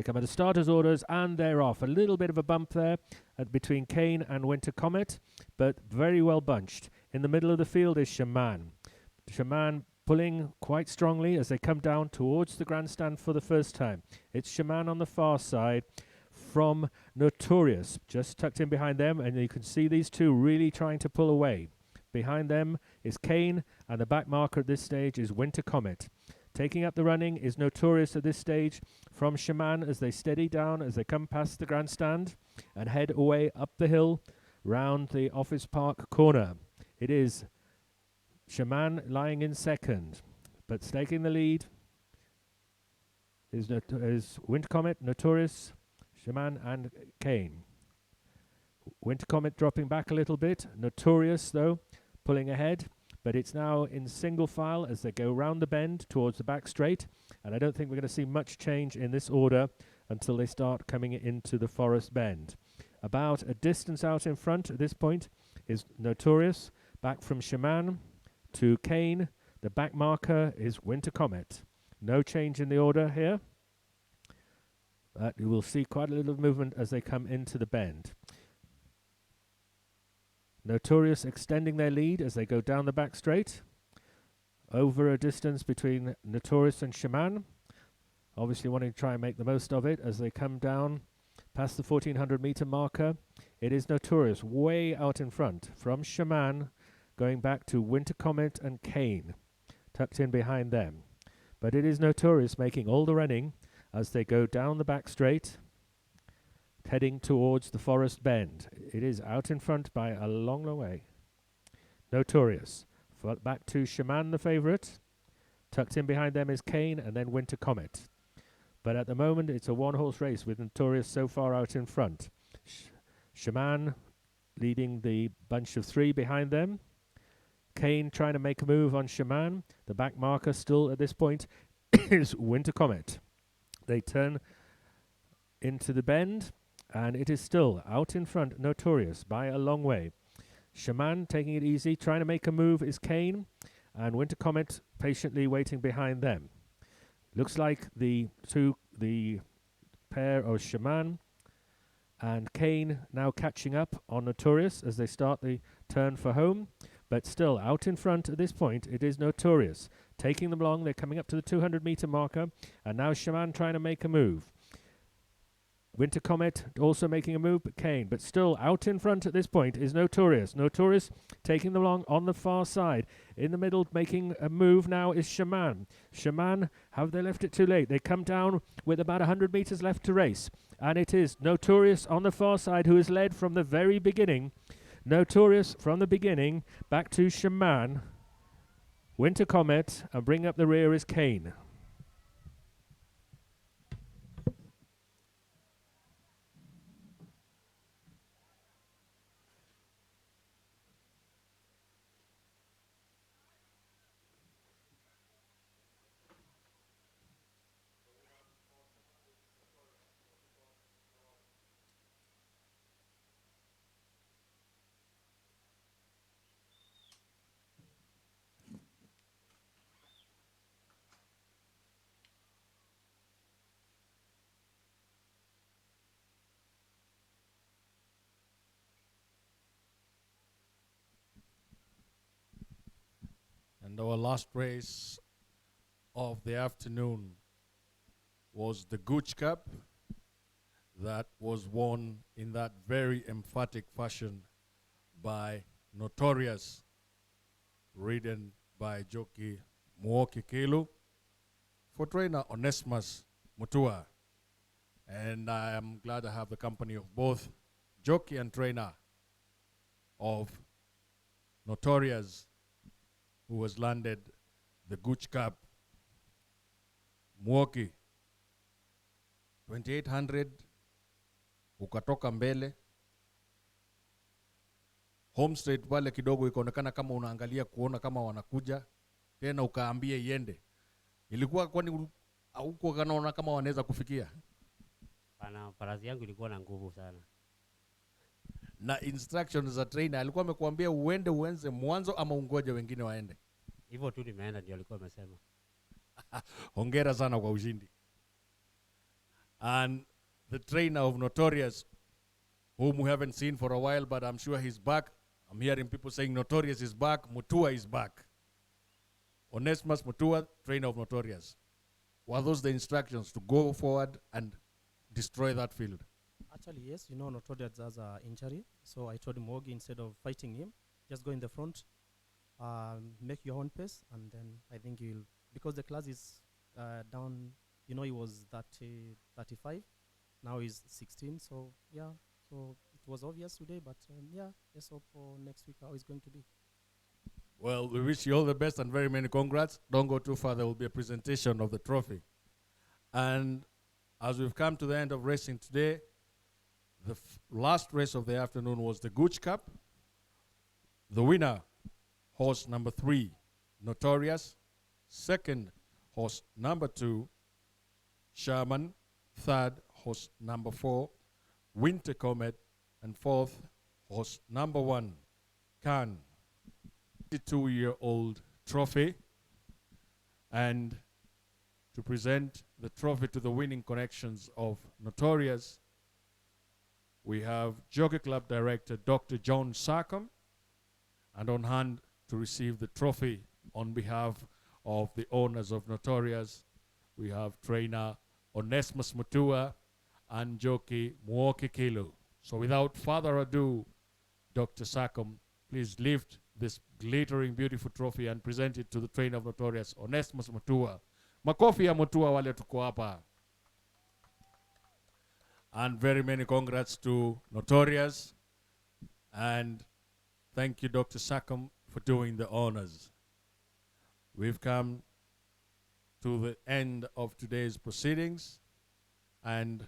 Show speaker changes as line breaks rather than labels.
They come at the starter's orders, and they're off. A little bit of a bump there between Kane and Winter Comet, but very well bunched. In the middle of the field is Shaman. Shaman pulling quite strongly as they come down towards the grandstand for the first time. It's Shaman on the far side from Notorious, just tucked in behind them, and you can see these two really trying to pull away. Behind them is Kane, and the back marker at this stage is Winter Comet. Taking up the running is Notorious at this stage from Shaman as they steady down as they come past the grandstand and head away up the hill round the Office Park corner. It is Shaman lying in second, but staking the lead is Winter Comet, Notorious, Shaman and Kane. Winter Comet dropping back a little bit. Notorious, though, pulling ahead, but it's now in single file as they go round the bend towards the back straight, and I don't think we're going to see much change in this order until they start coming into the forest bend. About a distance out in front at this point is Notorious, back from Shaman to Kane. The back marker is Winter Comet. No change in the order here, but you will see quite a little movement as they come into the bend. Notorious extending their lead as they go down the back straight. Over a distance between Notorious and Shaman. Obviously wanting to try and make the most of it as they come down past the 1400 meter marker. It is Notorious way out in front from Shaman, going back to Winter Comet and Kane, tucked in behind them. But it is Notorious making all the running as they go down the back straight, heading towards the forest bend. It is out in front by a long, long way. Notorious. Back to Shaman, the favourite. Tucked in behind them is Kane and then Winter Comet. But at the moment, it's a one-horse race with Notorious so far out in front. Shaman leading the bunch of three behind them. Kane trying to make a move on Shaman. The back marker still at this point is Winter Comet. They turn into the bend, and it is still out in front, Notorious, by a long way. Shaman taking it easy, trying to make a move is Kane, and Winter Comet patiently waiting behind them. Looks like the pair of Shaman and Kane now catching up on Notorious as they start the turn for home, but still out in front at this point, it is Notorious. Taking them along, they're coming up to the 200 meter marker, and now Shaman trying to make a move. Winter Comet also making a move, but Kane. But still out in front at this point is Notorious. Notorious taking them along on the far side. In the middle making a move now is Shaman. Shaman, have they left it too late? They come down with about 100 meters left to race. And it is Notorious on the far side who is led from the very beginning. Notorious from the beginning, back to Shaman. Winter Comet, and bring up the rear is Kane.
And our last race of the afternoon was the Gooch Cup that was won in that very emphatic fashion by Notorious, ridden by jockey Muoki Kelu, for trainer Onesmus Mutua. And I am glad to have the company of both jockey and trainer of Notorious, who has landed the Gooch Cup. Muoki 2800 ukatoka mbele. Home straight wale kidogo ikaonekana kama unaangalia kuona kama wanakuja, tena ukaambia iende. Ilikuwa kwani huko kanaona kama wanaweza kufikia?
Pana farasi yangu ilikuwa na nguvu sana.
Na instructions za trainer alikuwa amekuambia uenze mwanzo ama ungoje wengine waende?
Hivyo tu nimeenda ndio alikuwa amesema.
Hongera sana kwa ushindi. And the trainer of Notorious, whom we haven't seen for a while, but I'm sure he's back. I'm hearing people saying Notorious is back, Mutua is back. Onesimus Mutua, trainer of Notorious. Were those the instructions to go forward and destroy that field?
Actually, yes. You know, Notorious has an injury. So I told Mogi, instead of fighting him, just go in the front, make your own pace, and then I think you'll, because the class is down, you know, he was 35, now he's 16. So, yeah, so it was obvious today, but yeah, let's hope for next week how it's going to be.
Well, we wish you all the best and very many congrats. Don't go too far. There will be a presentation of the trophy. And as we've come to the end of racing today, the last race of the afternoon was the Gooch Cup. The winner, horse number 3, Notorious. Second, horse number 2, Sherman. Third, horse number 4, Winter Comet. And fourth, horse number 1, Khan. 22-year-old trophy. And to present the trophy to the winning connections of Notorious, we have Jockey Club Director Dr. John Sarcom, and on hand to receive the trophy on behalf of the owners of Notorious, we have trainer Onesimus Mutua and jockey Muoki Kilu. So without further ado, Dr. Sarcom, please lift this glittering, beautiful trophy and present it to the trainer of Notorious, Onesimus Mutua. Makofi ya Mutua wale tuko hapa. And very many congrats to Notorious. And thank you, Dr. Sarcom, for doing the honors. We've come to the end of today's proceedings. And